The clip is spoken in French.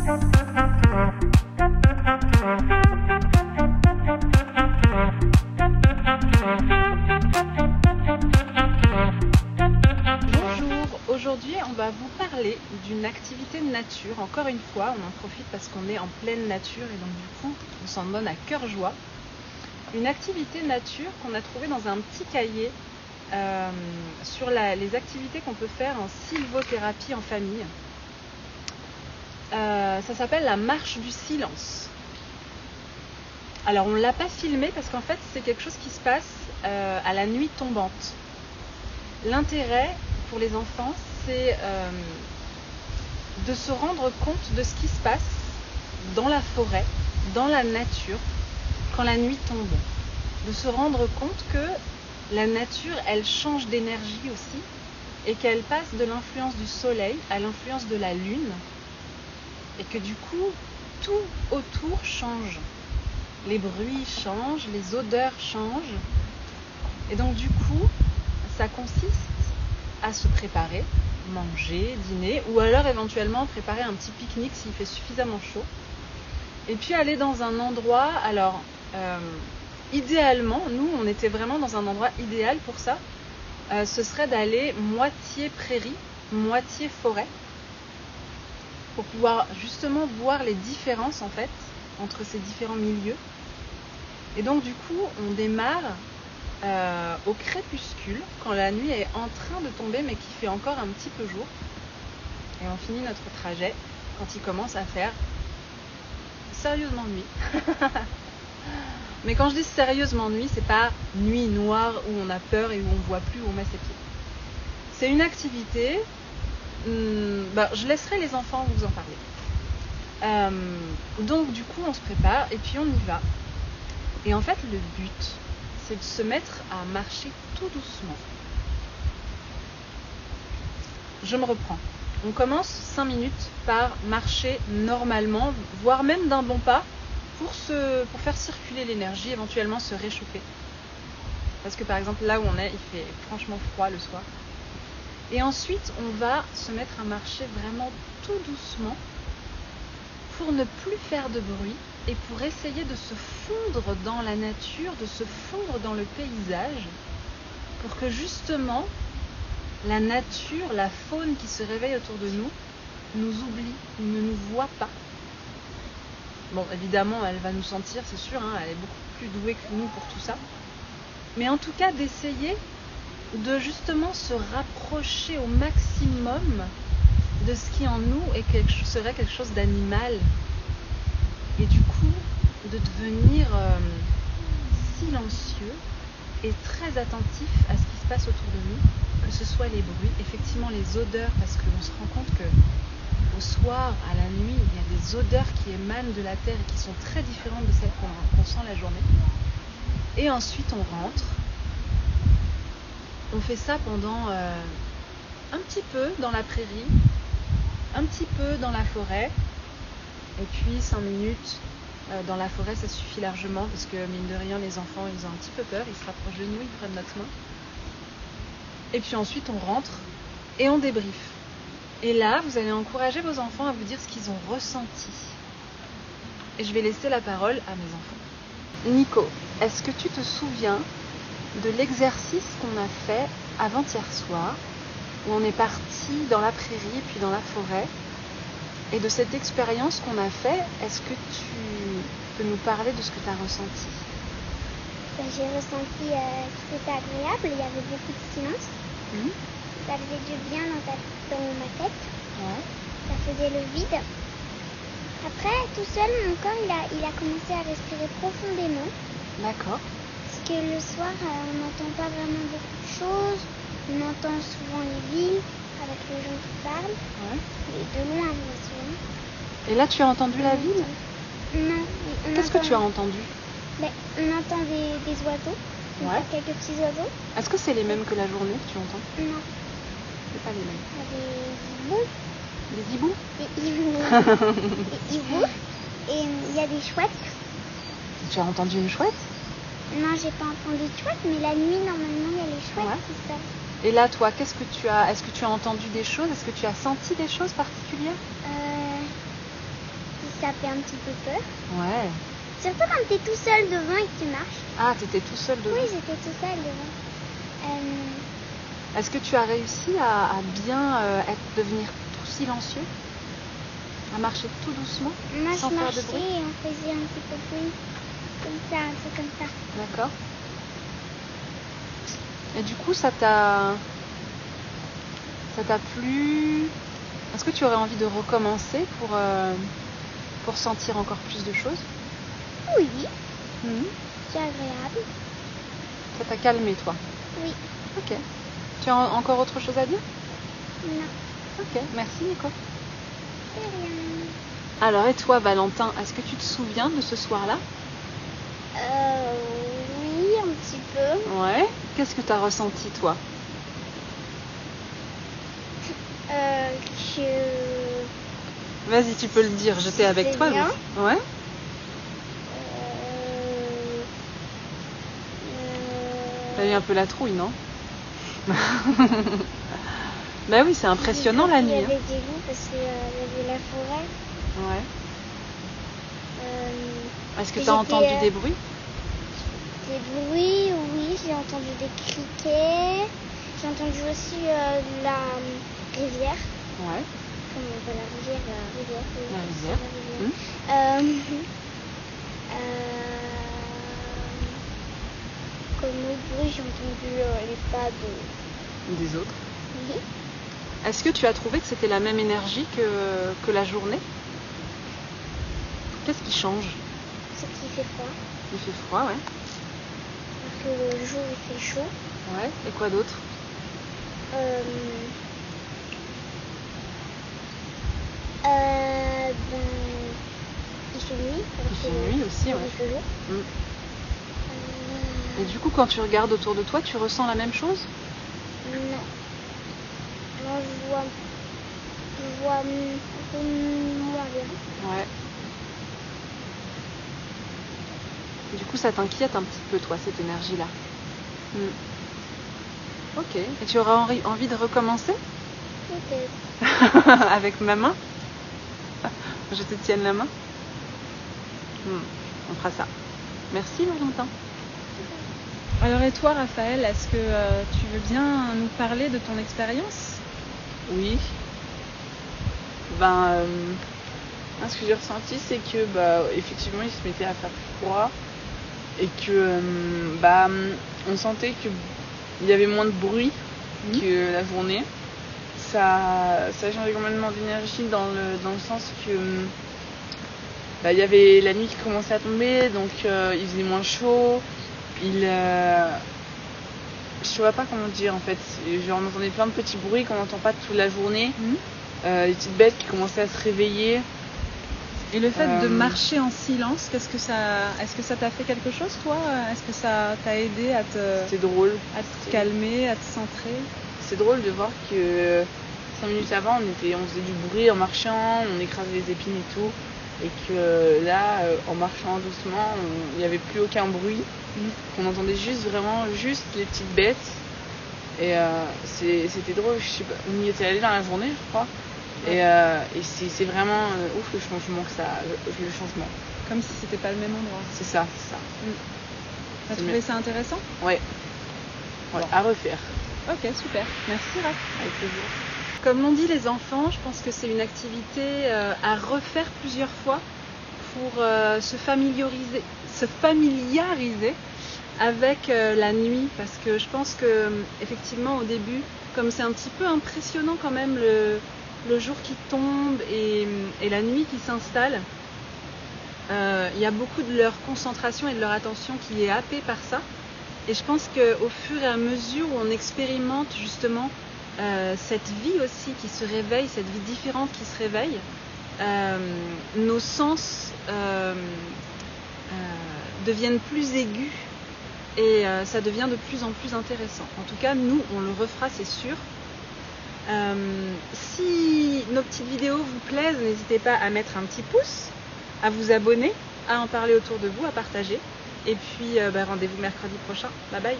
Bonjour, aujourd'hui on va vous parler d'une activité de nature. Encore une fois, on en profite parce qu'on est en pleine nature et donc du coup on s'en donne à cœur joie. Une activité nature qu'on a trouvée dans un petit cahier sur les activités qu'on peut faire en sylvothérapie en famille. Ça s'appelle la marche du silence. Alors on ne l'a pas filmé parce qu'en fait c'est quelque chose qui se passe à la nuit tombante. L'intérêt pour les enfants c'est de se rendre compte de ce qui se passe dans la forêt, dans la nature, quand la nuit tombe. De se rendre compte que la nature elle change d'énergie aussi et qu'elle passe de l'influence du soleil à l'influence de la lune et que du coup tout autour change. Les bruits changent, les odeurs changent. Et donc du coup, ça consiste à se préparer, manger, dîner, ou alors éventuellement préparer un petit pique-nique s'il fait suffisamment chaud. Et puis aller dans un endroit, alors idéalement, nous on était vraiment dans un endroit idéal pour ça, ce serait d'aller moitié prairie, moitié forêt, pour pouvoir justement voir les différences en fait entre ces différents milieux. Et donc du coup on démarre au crépuscule, quand la nuit est en train de tomber mais qu'il fait encore un petit peu jour, et on finit notre trajet quand il commence à faire sérieusement nuit. Mais quand je dis sérieusement nuit, c'est pas nuit noire où on a peur et où on voit plus où on met ses pieds. C'est une activité, je laisserai les enfants vous en parler. Donc du coup on se prépare et puis on y va. Et en fait le but c'est de se mettre à marcher tout doucement. Je me reprends. On commence 5 minutes par marcher normalement, voire même d'un bon pas, pour faire circuler l'énergie, éventuellement se réchauffer. Parce que par exemple là où on est, il fait franchement froid le soir. Et ensuite on va se mettre à marcher vraiment tout doucement pour ne plus faire de bruit et pour essayer de se fondre dans la nature, de se fondre dans le paysage, pour que justement la nature, la faune qui se réveille autour de nous oublie, ne nous voit pas. Bon, évidemment, elle va nous sentir, c'est sûr, elle est beaucoup plus douée que nous pour tout ça. Mais en tout cas, d'essayer de justement se rapprocher au maximum de ce qui en nous serait quelque chose d'animal. Et du coup, de devenir silencieux et très attentif à ce qui se passe autour de nous, que ce soit les bruits, effectivement les odeurs, parce qu'on se rend compte que au soir, à la nuit, il y a des odeurs qui émanent de la terre et qui sont très différentes de celles qu'on sent la journée. Et ensuite, on rentre. On fait ça pendant un petit peu dans la prairie, un petit peu dans la forêt, et puis 5 minutes dans la forêt, ça suffit largement, parce que mine de rien, les enfants, ils ont un petit peu peur, ils se rapprochent de nous, ils prennent notre main. Et puis ensuite, on rentre et on débriefe. Et là, vous allez encourager vos enfants à vous dire ce qu'ils ont ressenti. Et je vais laisser la parole à mes enfants. Nico, est-ce que tu te souviens de l'exercice qu'on a fait avant-hier soir, où on est parti dans la prairie puis dans la forêt, et de cette expérience qu'on a fait, est-ce que tu peux nous parler de ce que tu as ressenti? J'ai ressenti que c'était agréable, il y avait beaucoup de silence. Ça faisait du bien dans ma tête. Ouais. Ça faisait le vide. Après, tout seul, mon corps il a commencé à respirer profondément. D'accord. Parce que le soir, on n'entend pas vraiment beaucoup de choses. On entend souvent les villes avec les gens qui parlent. Ouais. Et de loin, bien sûr. Et là, tu as entendu la ville? Non. Qu'est-ce que tu as entendu? On entend des oiseaux. On entend quelques petits oiseaux. Est-ce que c'est les mêmes que la journée que tu entends? Non. C'est pas les mêmes. Il y a des hiboux. Des hiboux? Des hiboux. Et il y a des chouettes. Tu as entendu une chouette? Non, j'ai pas entendu de chouettes, mais la nuit, normalement, il y a les chouettes qui sortent. Et là, toi, est-ce que tu as entendu des choses? Est-ce que tu as senti des choses particulières? ça fait un petit peu peur. Ouais. Surtout quand tu es tout seul devant et que tu marches. Ah, t'étais tout seul devant. Oui, j'étais tout seul devant. Est-ce que tu as réussi à bien devenir tout silencieux? À marcher tout doucement? Moi, sans je faire marchais de bruit? et on faisait un petit peu de bruit. Comme ça, un truc comme ça. D'accord. Et du coup, ça t'a plu? Est-ce que tu aurais envie de recommencer pour sentir encore plus de choses? Oui, Mhm. c'est agréable. Ça t'a calmé, toi? Oui. Ok. Tu as encore autre chose à dire? Non, Ok, merci Nico. c'est rien. Alors, et toi, Valentin, est-ce que tu te souviens de ce soir-là? Oui, un petit peu. Ouais. Qu'est-ce que tu as ressenti, toi? Que... Vas-y, tu peux le dire, j'étais avec C'est toi. bien. Ouais. T'as eu un peu la trouille, non? Bah oui, c'est impressionnant la nuit. Il y Hein. avait des loups parce qu'il y avait la forêt. Ouais. Est-ce que et tu as j'étais, entendu des bruits? Des bruits, oui, j'ai entendu des criquets. J'ai entendu aussi la rivière. Ouais. Comment on appelle la rivière? Oui, La rivière. la rivière. Comme autre bruit, j'ai entendu les pas Des autres. Oui. Est-ce que tu as trouvé que c'était la même énergie que la journée? Qu'est-ce qui change? C'est qu'il fait froid. Il fait froid, ouais. Alors que le jour il fait chaud. Ouais. Et quoi d'autre? Il fait nuit. Il fait nuit aussi, ouais. Il fait jour. Et du coup, quand tu regardes autour de toi, tu ressens la même chose? Non. Moi, je vois un peu moins bien. Ouais. Du coup, ça t'inquiète un petit peu, toi, cette énergie-là. Ok. Et tu auras envie de recommencer? Peut-être. Avec maman? Je te tienne la main? On fera ça. Merci, Valentin. Alors, et toi, Raphaël, est-ce que tu veux bien nous parler de ton expérience? Oui. Ce que j'ai ressenti, c'est que effectivement, il se mettait à faire froid et que on sentait qu'il y avait moins de bruit que la journée. Ça changeait complètement d'énergie dans le sens que il y avait la nuit qui commençait à tomber, donc il faisait moins chaud. Je saurais pas comment dire en fait. Genre, on entendait plein de petits bruits qu'on n'entend pas toute la journée. Les petites bêtes qui commençaient à se réveiller. Et le fait de marcher en silence, est-ce que ça t'a fait quelque chose, toi? Est-ce que ça t'a aidé à C'était drôle. À te calmer, à te centrer? C'est drôle de voir que 5 minutes avant, on faisait du bruit en marchant, on écrasait les épines et tout. Et que là, en marchant doucement, il n'y avait plus aucun bruit. On entendait juste les petites bêtes. Et c'était drôle, je sais pas, on y était allé dans la journée, je crois. Ouais. Et c'est vraiment ouf le changement le changement. Comme si c'était pas le même endroit. C'est ça. T'as trouvé ça intéressant? Ouais. Bon. À refaire. Ok, super. Merci, Raph. Avec plaisir. Comme l'ont dit les enfants, je pense que c'est une activité à refaire plusieurs fois pour se familiariser avec la nuit, parce que je pense que effectivement au début, comme c'est un petit peu impressionnant quand même le jour qui tombe et la nuit qui s'installe, il y a beaucoup de leur concentration et de leur attention qui est happée par ça. Et je pense qu'au fur et à mesure où on expérimente justement cette vie aussi qui se réveille, cette vie différente qui se réveille, nos sens deviennent plus aigus et ça devient de plus en plus intéressant. En tout cas, nous, on le refera, c'est sûr. Si nos petites vidéos vous plaisent, n'hésitez pas à mettre un petit pouce, à vous abonner, à en parler autour de vous, à partager. Et puis, rendez-vous mercredi prochain. Bye bye.